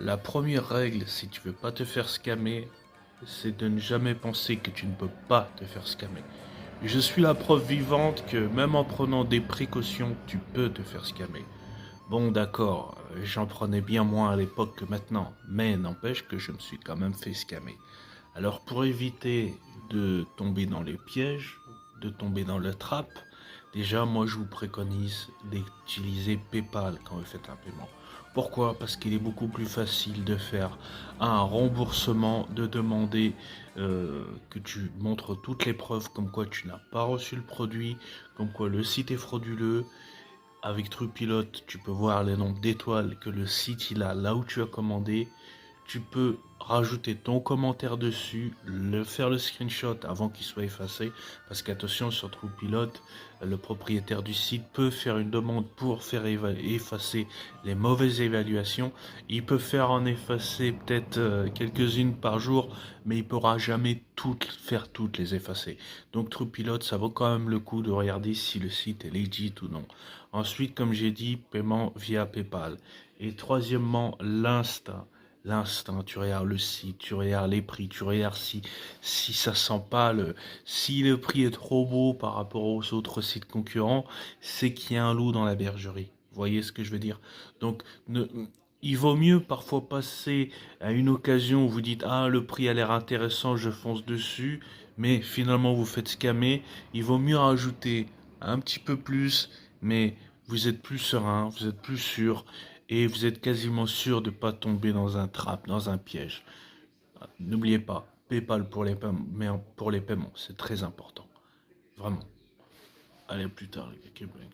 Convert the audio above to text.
La première règle, si tu veux pas te faire scammer, c'est de ne jamais penser que tu ne peux pas te faire scammer. Je suis la preuve vivante que même en prenant des précautions, tu peux te faire scammer. Bon, d'accord, j'en prenais bien moins à l'époque que maintenant, mais n'empêche que je me suis quand même fait scammer. Alors pour éviter de tomber dans les pièges, de tomber dans le trap, déjà moi je vous préconise d'utiliser PayPal quand vous faites un paiement. Pourquoi? Parce qu'il est beaucoup plus facile de faire un remboursement, de demander que tu montres toutes les preuves comme quoi tu n'as pas reçu le produit, comme quoi le site est frauduleux. Avec Trupilot, tu peux voir le nombre d'étoiles que le site il a là où tu as commandé. Tu peux rajouter ton commentaire dessus, faire le screenshot avant qu'il soit effacé, parce qu'attention, sur Trupilot, le propriétaire du site peut faire une demande pour faire effacer les mauvaises évaluations. Il peut faire en effacer peut-être quelques-unes par jour, mais il ne pourra jamais faire toutes les effacer. Donc Trupilot, ça vaut quand même le coup de regarder si le site est legit ou non. Ensuite, comme j'ai dit, paiement via PayPal. Et troisièmement, l'Insta. L'instant, tu regardes le site, tu regardes les prix, tu regardes si ça sent pas si le prix est trop beau par rapport aux autres sites concurrents, c'est qu'il y a un loup dans la bergerie. Vous voyez ce que je veux dire? Donc, il vaut mieux parfois passer à une occasion où vous dites, ah, le prix a l'air intéressant, je fonce dessus, mais finalement vous faites scammer. Il vaut mieux rajouter un petit peu plus, mais vous êtes plus serein, vous êtes plus sûr et vous êtes quasiment sûr de ne pas tomber dans un trap, dans un piège. N'oubliez pas, PayPal pour les paiements, c'est très important. Vraiment. Allez, à plus tard, les Québec.